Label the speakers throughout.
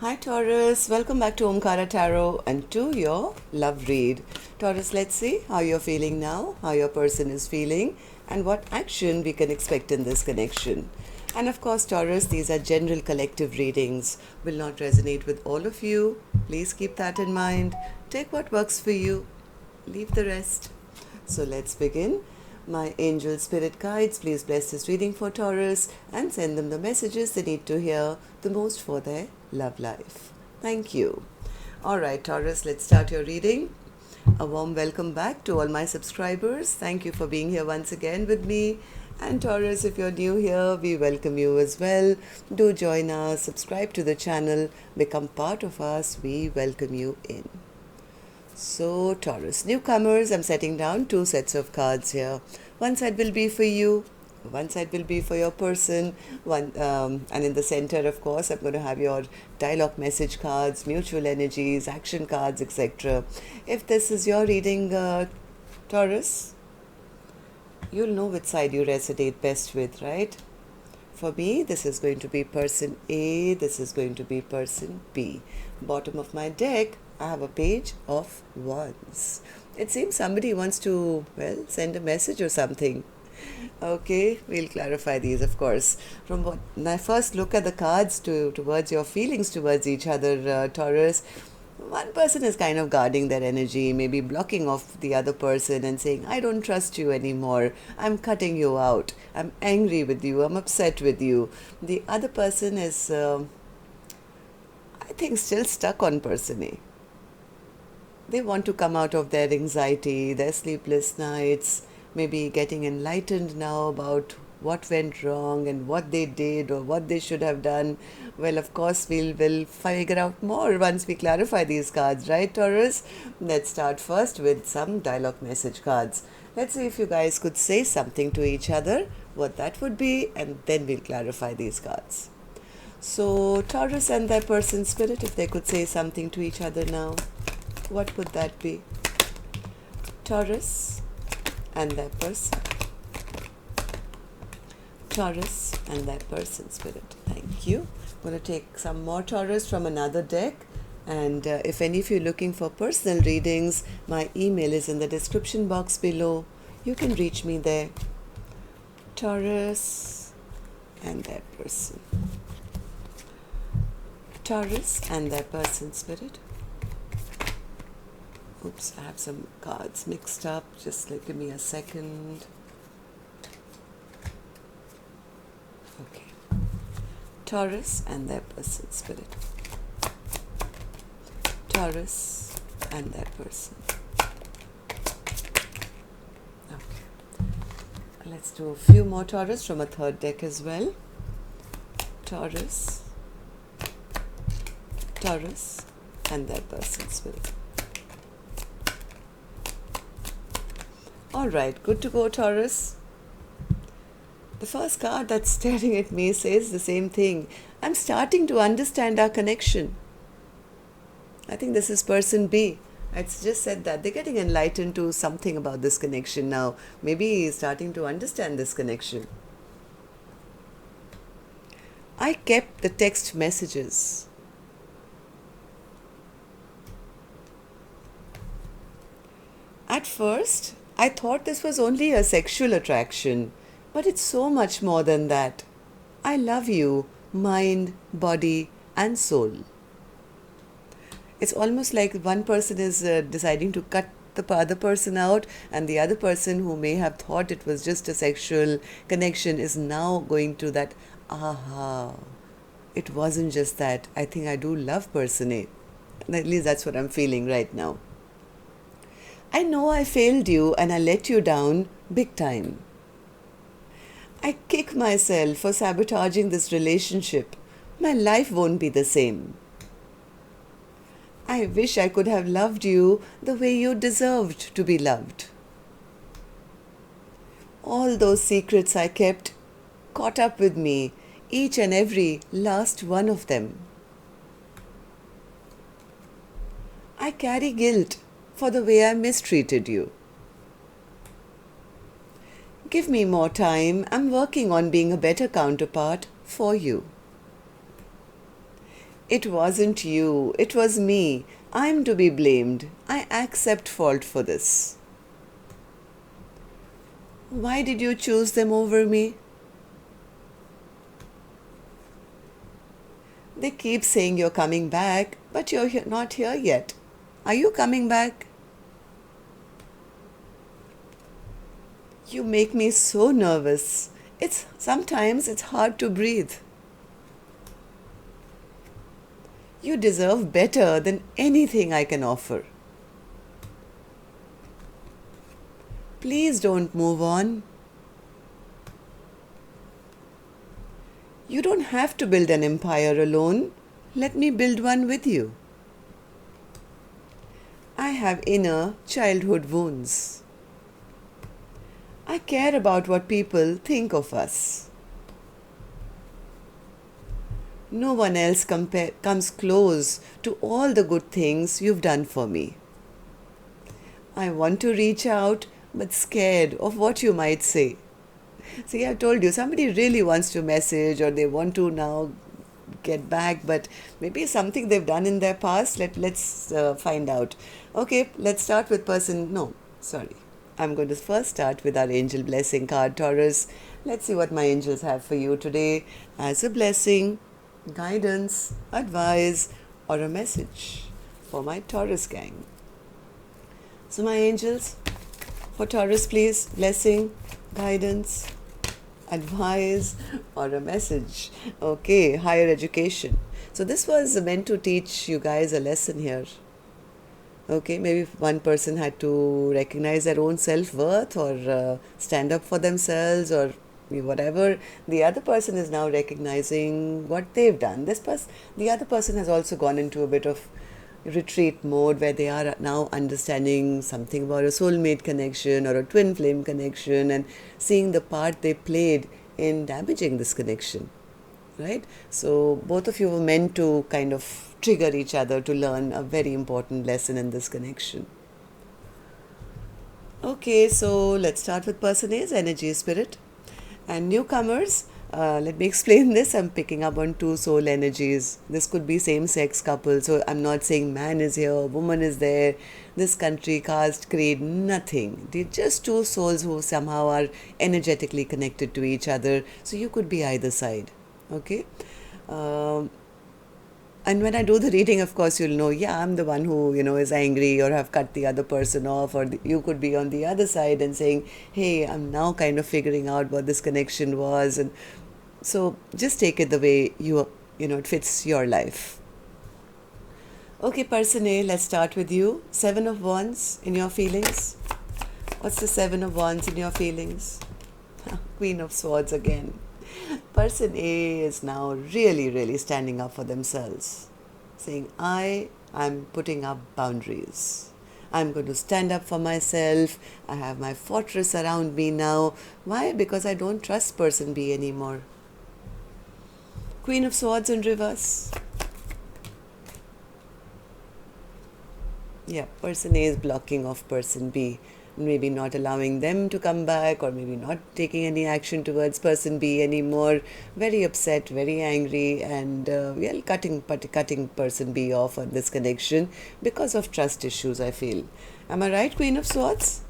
Speaker 1: Hi Taurus, welcome back to Omkaratarot and to your love read. Taurus, let's see how you're feeling now, how your person is feeling, and what action we can expect in this connection. And of course, Taurus, these are general collective readings, will not resonate with all of you. Please keep that in mind. Take what works for you, leave the rest. So let's begin. My angel spirit guides, please bless this reading for Taurus and send them the messages they need to hear the most for their love life. Thank you. Alright, Taurus, let's start your reading. A warm welcome back to all my subscribers. Thank you for being here once again with me. And Taurus, if you're new here, we welcome you as well. Do join us, subscribe to the channel, become part of us. We welcome you in. So Taurus, newcomers, I'm setting down two sets of cards here. One side will be for you, one side will be for your person, and in the center, of course, I'm going to have your dialogue message cards, mutual energies, action cards, etc. If this is your reading, Taurus, you'll know which side you resonate best with, right? For me, this is going to be person A, this is going to be person B. Bottom of my deck, I have a page of wands. It seems somebody wants to, well, send a message or something. Okay, we'll clarify these, of course. From when I first look at the cards towards your feelings towards each other, Taurus, one person is kind of guarding their energy, maybe blocking off the other person and saying, I don't trust you anymore. I'm cutting you out. I'm angry with you. I'm upset with you. The other person is, I think, still stuck on person A. They want to come out of their anxiety, their sleepless nights, maybe getting enlightened now about what went wrong and what they did or what they should have done. Well, of course, we'll figure out more once we clarify these cards, right, Taurus? Let's start first with some dialogue message cards. Let's see if you guys could say something to each other, what that would be, and then we'll clarify these cards. So, Taurus and their person spirit, if they could say something to each other now, what would that be? Taurus and their person. Taurus and their person spirit. Thank you. I'm going to take some more Taurus from another deck. And if any of you are looking for personal readings, my email is in the description box below. You can reach me there. Taurus and their person. Taurus and their person spirit. Oops, I have some cards mixed up. Just give me a second. Okay. Taurus and their person spirit. Taurus and their person. Okay. Let's do a few more Taurus from a third deck as well. Taurus. Taurus and their person spirit. Alright, good to go, Taurus. The first card that's staring at me says the same thing. I'm starting to understand our connection. I think this is person B. It's just said that they're getting enlightened to something about this connection now. Maybe he's starting to understand this connection. I kept the text messages. At first, I thought this was only a sexual attraction, but it's so much more than that. I love you, mind, body, and soul. It's almost like one person is deciding to cut the other person out, and the other person who may have thought it was just a sexual connection is now going to that, aha, it wasn't just that. I think I do love person A. At least that's what I'm feeling right now. I know I failed you and I let you down big time. I kick myself for sabotaging this relationship. My life won't be the same. I wish I could have loved you the way you deserved to be loved. All those secrets I kept caught up with me, each and every last one of them. I carry guilt for the way I mistreated you. Give me more time. I'm working on being a better counterpart for you. It wasn't you, it was me. I'm to be blamed. I accept fault for this. Why did you choose them over me? They keep saying you're coming back, but you're not here yet. Are you coming back? You make me so nervous. Sometimes it's hard to breathe. You deserve better than anything I can offer. Please don't move on. You don't have to build an empire alone. Let me build one with you. I have inner childhood wounds. I care about what people think of us. No one else comes close to all the good things you've done for me. I want to reach out, but scared of what you might say. See, I told you, somebody really wants to message or they want to now get back, but maybe something they've done in their past. Let's find out. Okay, let's start with I'm going to first start with our angel blessing card, Taurus. Let's see what my angels have for you today as a blessing, guidance, advice, or a message for my Taurus gang. So my angels, for Taurus, please, blessing, guidance, advice, or a message. Okay, higher education. So this was meant to teach you guys a lesson here. Okay, maybe one person had to recognize their own self-worth or stand up for themselves or whatever. The other person is now recognizing what they've done. The other person has also gone into a bit of retreat mode where they are now understanding something about a soulmate connection or a twin flame connection and seeing the part they played in damaging this connection, right? So both of you were meant to kind of trigger each other to learn a very important lesson in this connection. Okay, so let's start with person A's energy, spirit. And newcomers, let me explain this. I'm picking up on two soul energies. This could be same-sex couple. So I'm not saying man is here, woman is there, this country, caste, creed, nothing. They're just two souls who somehow are energetically connected to each other. So you could be either side. Okay? And when I do the reading, of course, you'll know, yeah, I'm the one who, is angry or have cut the other person off, or you could be on the other side and saying, hey, I'm now kind of figuring out what this connection was. And so just take it the way it fits your life. Okay, person A, let's start with you. 7 of Wands in your feelings. What's the 7 of Wands in your feelings? Queen of Swords again. Person A is now really, really standing up for themselves, saying, I'm putting up boundaries. I'm going to stand up for myself. I have my fortress around me now. Why? Because I don't trust person B anymore. Queen of Swords in reverse. Yeah, person A is blocking off person B. Maybe not allowing them to come back, or maybe not taking any action towards person B anymore. Very upset, very angry, and cutting person B off on this connection because of trust issues, I feel. Am I right, Queen of Swords?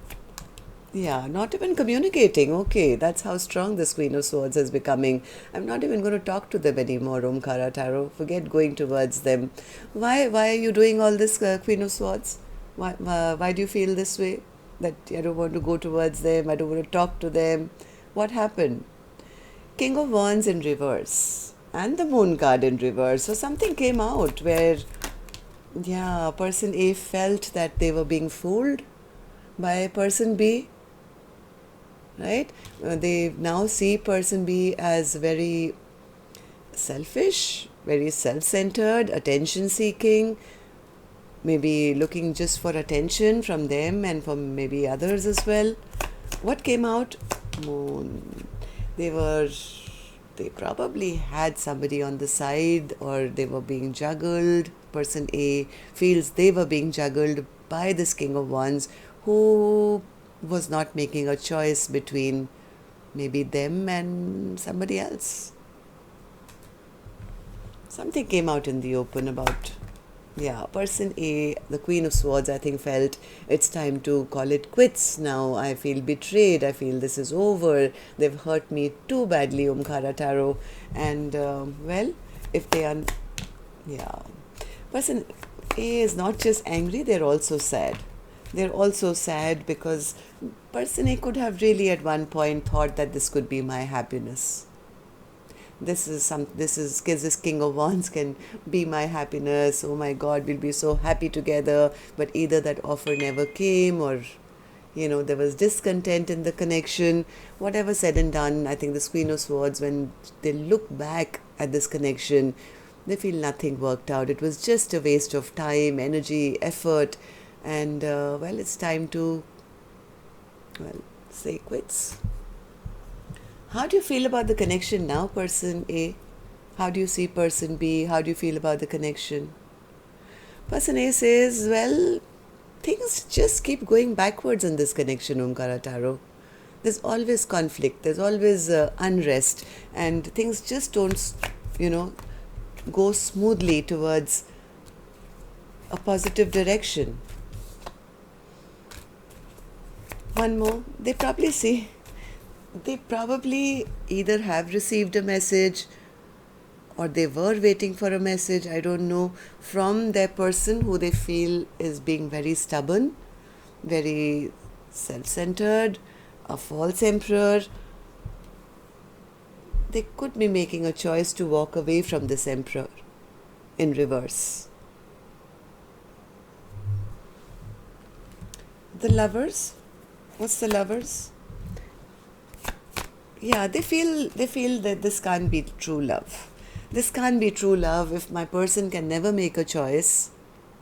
Speaker 1: Yeah, not even communicating. Okay, that's how strong this Queen of Swords is becoming. I'm not even going to talk to them anymore, Omkaratarot. Forget going towards them. Why are you doing all this, Queen of Swords? Why do you feel this way? That I don't want to go towards them, I don't want to talk to them. What happened? King of Wands in reverse and the Moon card in reverse. So something came out where, person A felt that they were being fooled by person B, right? They now see person B as very selfish, very self-centered, attention-seeking, maybe looking just for attention from them and from maybe others as well. What came out? Moon. They probably had somebody on the side, or they were being juggled. Person A feels they were being juggled by this King of Wands, who was not making a choice between maybe them and somebody else. Something came out in the open about, yeah, person A, the Queen of Swords, I think felt it's time to call it quits now. I feel betrayed. I feel this is over. They've hurt me too badly, Omkaratarot. And, well, if they are, yeah. Person A is not just angry, they're also sad. They're also sad because person A could have really at one point thought that this could be my happiness. This King of Wands can be my happiness. Oh my God, we'll be so happy together. But either that offer never came, or there was discontent in the connection. Whatever said and done, I think this Queen of Swords, when they look back at this connection, they feel nothing worked out. It was just a waste of time, energy, effort, and well, it's time to, well, say quits. How do you feel about the connection now, person A? How do you see person B? How do you feel about the connection? Person A says, well, things just keep going backwards in this connection, Omkaratarot. There's always conflict, there's always unrest, and things just don't, go smoothly towards a positive direction. One more, they probably either have received a message or they were waiting for a message, I don't know, from their person who they feel is being very stubborn, very self-centered, a false emperor. They could be making a choice to walk away from this emperor in reverse. The lovers, what's the lovers? Yeah, they feel that this can't be true love. This can't be true love if my person can never make a choice,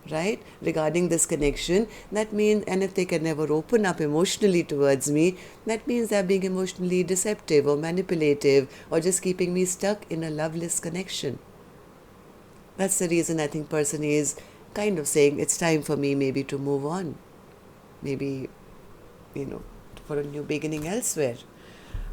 Speaker 1: right, regarding this connection. That means, and if they can never open up emotionally towards me, that means they're being emotionally deceptive or manipulative or just keeping me stuck in a loveless connection. That's the reason I think person is kind of saying it's time for me maybe to move on. Maybe, for a new beginning elsewhere.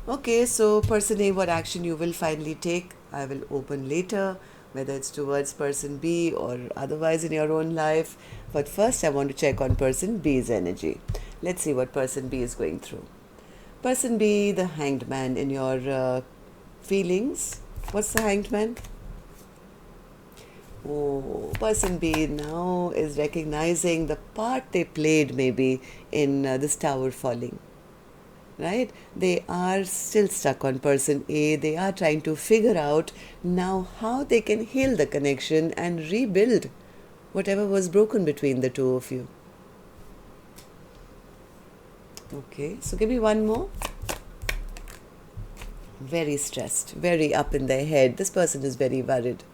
Speaker 1: Okay, so person A, what action you will finally take, I will open later, whether it's towards person B or otherwise in your own life. But first I want to check on person B's energy. Let's see what person B is going through. Person B, the Hanged Man in your feelings. What's the Hanged Man? Oh, person B now is recognizing the part they played maybe in this tower falling. Right? They are still stuck on person A. They are trying to figure out now how they can heal the connection and rebuild whatever was broken between the two of you. Okay, so give me one more. Very stressed, very up in their head. This person is very worried.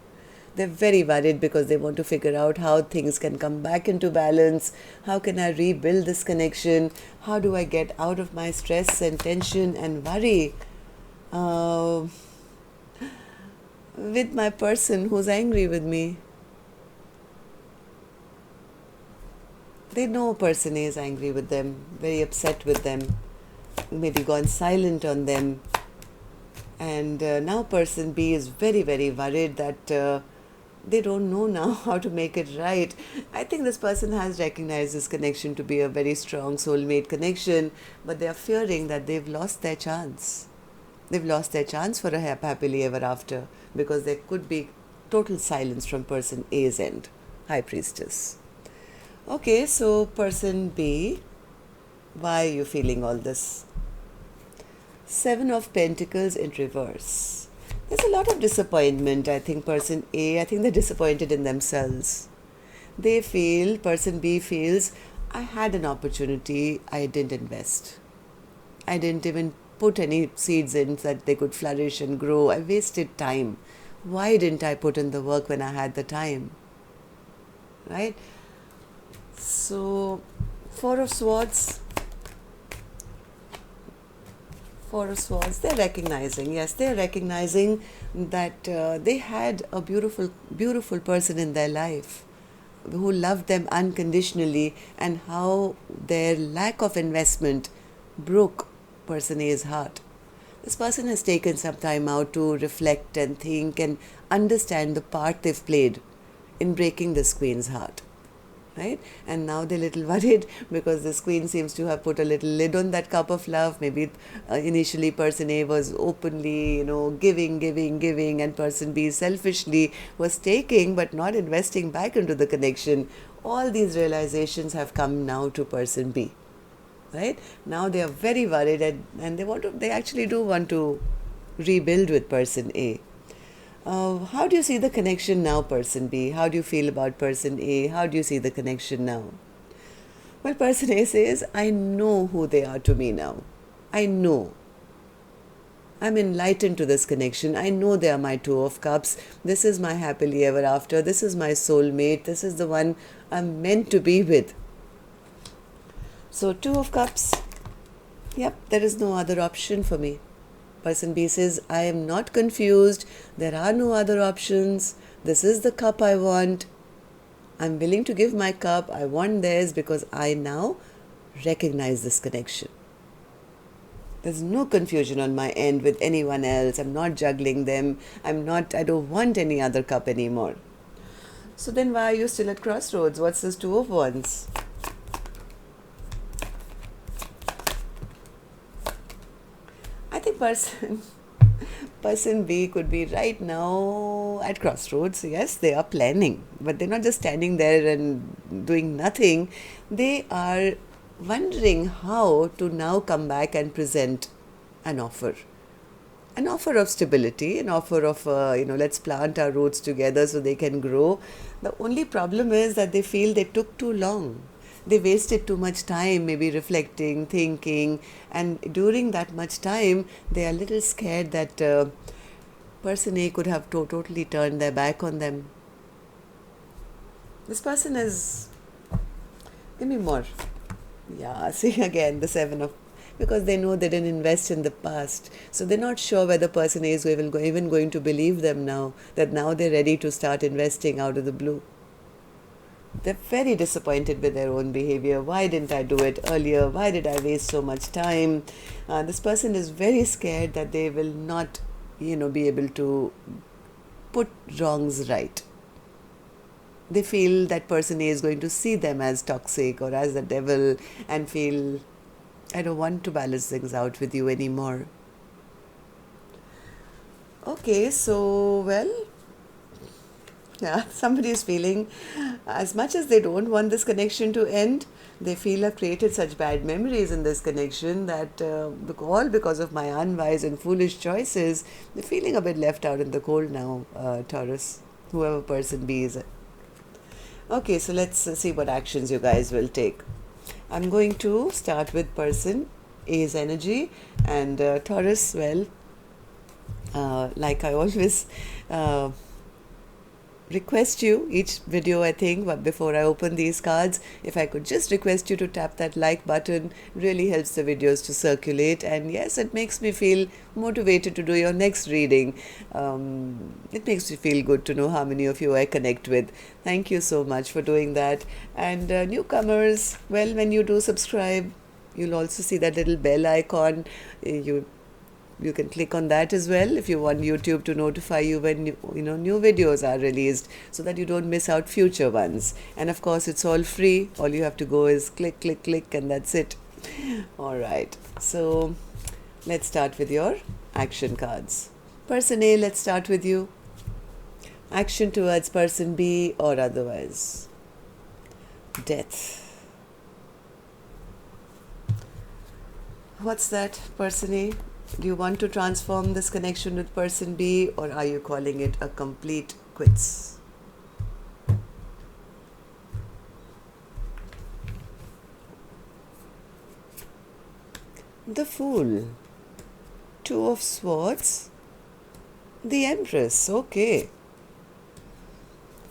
Speaker 1: They're very worried because they want to figure out how things can come back into balance. How can I rebuild this connection? How do I get out of my stress and tension and worry with my person who's angry with me? They know person A is angry with them, very upset with them, maybe gone silent on them. And now person B is very, very worried that they don't know now how to make it right. I think this person has recognized this connection to be a very strong soulmate connection, but they are fearing that they've lost their chance. They've lost their chance for a happily ever after because there could be total silence from person A's end. High Priestess. Okay, so person B, why are you feeling all this? Seven of Pentacles in reverse. There's a lot of disappointment, I think, person A. I think they're disappointed in themselves. They feel, person B feels, I had an opportunity, I didn't invest. I didn't even put any seeds in so that they could flourish and grow. I wasted time. Why didn't I put in the work when I had the time? Right? So, Four of Swords, they're recognizing, yes, they're recognizing that they had a beautiful, beautiful person in their life who loved them unconditionally, and how their lack of investment broke person A's heart. This person has taken some time out to reflect and think and understand the part they've played in breaking this queen's heart. Right? And now they're a little worried because this queen seems to have put a little lid on that cup of love. Maybe initially person A was openly, giving, and person B selfishly was taking but not investing back into the connection. All these realizations have come now to person B. Right? Now they are very worried and they actually do want to rebuild with person A. How do you see the connection now, person B? How do you feel about person A? How do you see the connection now? Well, person A says, I know who they are to me now. I know. I'm enlightened to this connection. I know they are my Two of Cups. This is my happily ever after. This is my soulmate. This is the one I'm meant to be with. So, Two of Cups. Yep, there is no other option for me. Person B says, I am not confused. There are no other options. This is the cup I want. I'm willing to give my cup. I want theirs because I now recognize this connection. There's no confusion on my end with anyone else. I'm not juggling them. I don't want any other cup anymore. So then why are you still at crossroads? What's this Two of Wands? I think person B could be right now at crossroads. Yes, they are planning, but they're not just standing there and doing nothing. They are wondering how to now come back and present an offer. An offer of stability, an offer of, let's plant our roots together so they can grow. The only problem is that they feel they took too long. They wasted too much time, maybe reflecting, thinking, and during that much time, they are a little scared that person A could have totally turned their back on them. This person is... Give me more. Yeah, see again, the Seven of... Because they know they didn't invest in the past. So they're not sure whether person A is even going to believe them now, that now they're ready to start investing out of the blue. They're very disappointed with their own behavior. Why didn't I do it earlier? Why did I waste so much time? This person is very scared that they will not, be able to put wrongs right. They feel that person A is going to see them as toxic or as the devil and feel, I don't want to balance things out with you anymore. Okay, so, well... Yeah, somebody is feeling, as much as they don't want this connection to end, they feel I've created such bad memories in this connection that all because of my unwise and foolish choices, they're feeling a bit left out in the cold now, Taurus, whoever person B is. Okay, so let's see what actions you guys will take. I'm going to start with person A's energy and Taurus, well, like I always... request you each video, I think, but before I open these cards, if I could just request you to tap that like button, really helps the videos to circulate, and yes, it makes me feel motivated to do your next reading. It makes me feel good to know how many of you I connect with. Thank you so much for doing that. And newcomers, well, when you do subscribe, you'll also see that little bell icon. You can click on that as well if you want YouTube to notify you when new videos are released so that you don't miss out future ones. And of course, it's all free. All you have to go is click, click, click, and that's it. All right. So let's start with your action cards. Person A, let's start with you. Action towards person B or otherwise. Death. What's that, person A? Do you want to transform this connection with person B, or are you calling it a complete quits? The Fool, Two of Swords, the Empress, okay.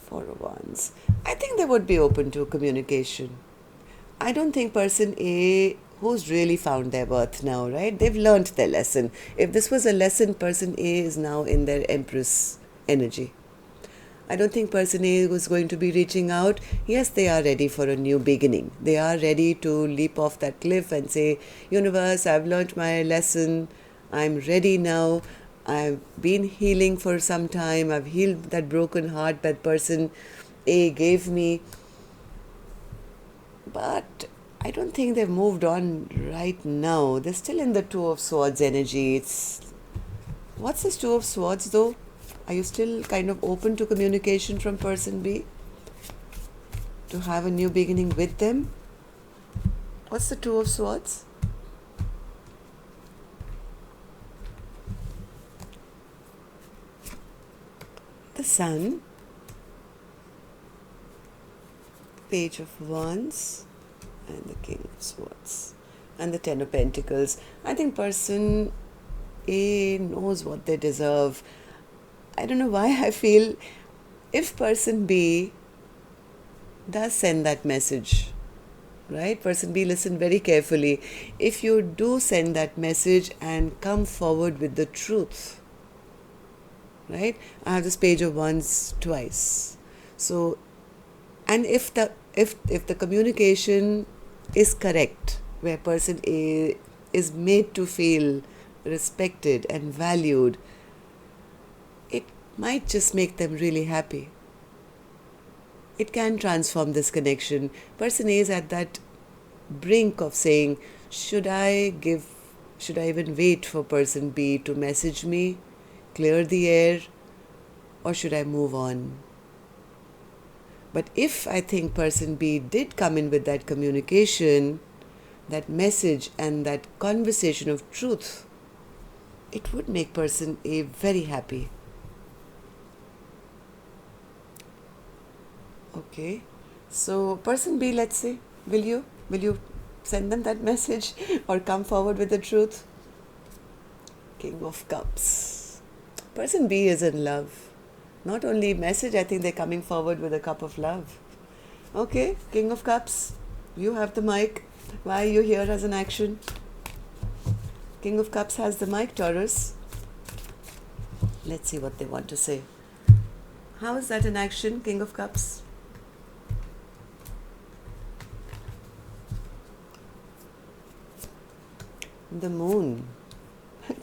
Speaker 1: Four of Wands. I think they would be open to communication. I don't think person A who's really found their worth now, right? They've learned their lesson. If this was a lesson, person A is now in their Empress energy. I don't think person A was going to be reaching out. Yes, they are ready for a new beginning. They are ready to leap off that cliff and say, universe, I've learned my lesson. I'm ready now. I've been healing for some time. I've healed that broken heart that person A gave me. But I don't think they've moved on right now. They're still in the Two of Swords energy. What's this Two of Swords though? Are you still kind of open to communication from person B? To have a new beginning with them? What's the Two of Swords? The Sun, Page of Wands, and the King of Swords, and the Ten of Pentacles. I think person A knows what they deserve. I don't know why I feel if person B does send that message, right? Person B, listen very carefully. If you do send that message and come forward with the truth, right? I have this Page of Wands twice. So, and if the communication is correct, where person A is made to feel respected and valued, it might just make them really happy. It can transform this connection. Person A is at that brink of saying, should I even wait for person B to message me, clear the air, or should I move on? But if I think person B did come in with that communication, that message and that conversation of truth, it would make person A very happy. Okay, so person B, let's say, will you send them that message or come forward with the truth? King of Cups. Person B is in love. Not only message, I think they're coming forward with a cup of love. Okay, King of Cups, you have the mic. Why are you here as an action? King of Cups has the mic, Taurus. Let's see what they want to say. How is that an action, King of Cups? The Moon,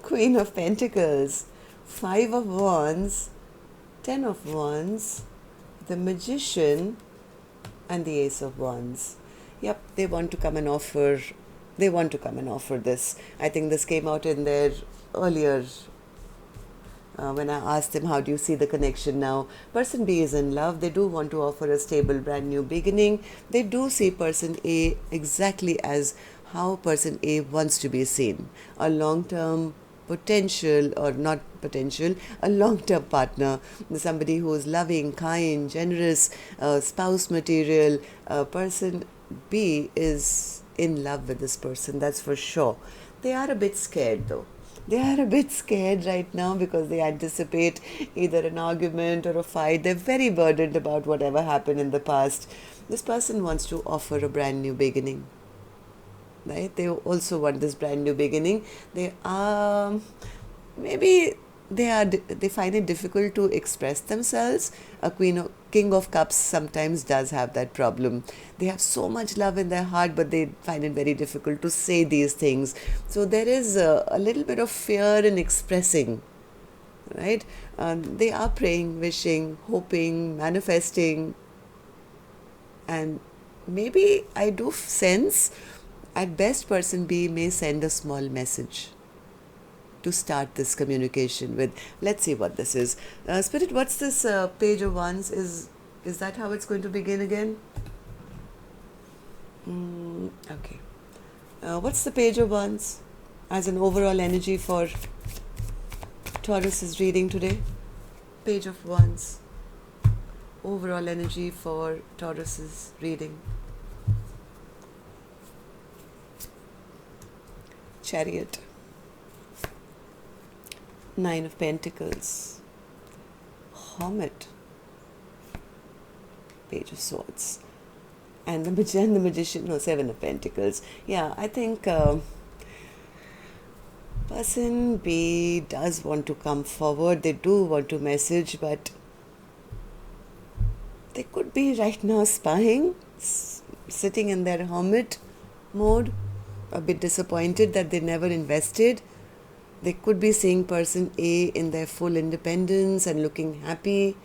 Speaker 1: Queen of Pentacles, Five of Wands, Ten of Wands, the Magician, and the Ace of Wands. Yep, they want to come and offer this. I think this came out in their earlier when I asked them, how do you see the connection now? Person B is in love. They do want to offer a stable, brand new beginning. They do see person A exactly as how person A wants to be seen. A long-term potential, or not potential, a long-term partner, somebody who is loving, kind, generous, spouse material. Person B is in love with this person, that's for sure. They are a bit scared though. They are a bit scared right now because they anticipate either an argument or a fight. They're very burdened about whatever happened in the past. This person wants to offer a brand new beginning. Right? They also want this brand new beginning. They are they find it difficult to express themselves. King of Cups sometimes does have that problem. They have so much love in their heart, but they find it very difficult to say these things. So there is a little bit of fear in expressing, right? They are praying, wishing, hoping, manifesting, and maybe I do sense at best person B may send a small message to start this communication with. Let's see what this is. Spirit, what's this Page of Wands? Is that how it's going to begin again? Okay. What's the Page of Wands as an overall energy for Taurus's reading today? Page of Wands. Overall energy for Taurus's reading. Chariot. Nine of Pentacles, Hermit, Page of Swords, and the Magician, no, Seven of Pentacles. Yeah, I think person B does want to come forward. They do want to message, but they could be right now spying, sitting in their hermit mode, a bit disappointed that they never invested. They could be seeing person A in their full independence and looking happy.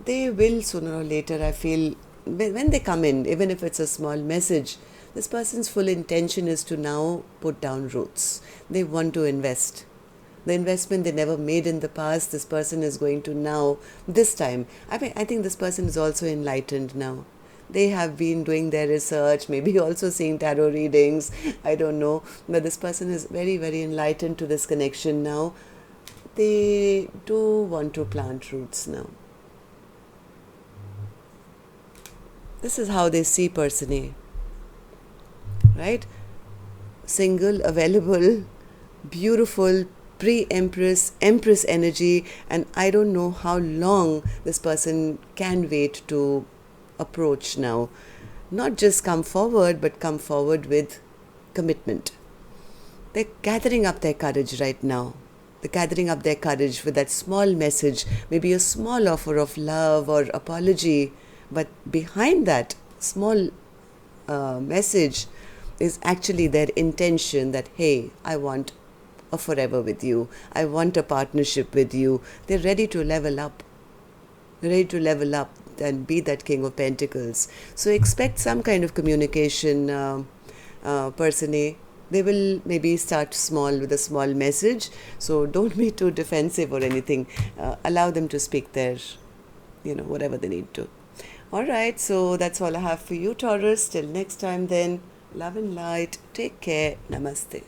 Speaker 1: They will sooner or later, I feel, when they come in, even if it's a small message, this person's full intention is to now put down roots. They want to invest. The investment they never made in the past, this person is going to now, this time. I think this person is also enlightened now. They have been doing their research, maybe also seeing tarot readings, I don't know. But this person is very, very enlightened to this connection now. They do want to plant roots now. This is how they see person A. Right? Single, available, beautiful, pre-empress, empress energy, and I don't know how long this person can wait to approach now. Not just come forward, but come forward with commitment. They're gathering up their courage right now. They're gathering up their courage with that small message, maybe a small offer of love or apology, but behind that small message is actually their intention that, hey, I want a forever with you. I want a partnership with you. They're ready to level up. They're ready to level up and be that King of Pentacles. So expect some kind of communication, person A. They will maybe start small with a small message. So don't be too defensive or anything. Allow them to speak their, whatever they need to. All right, so that's all I have for you, Taurus. Till next time then, love and light. Take care. Namaste.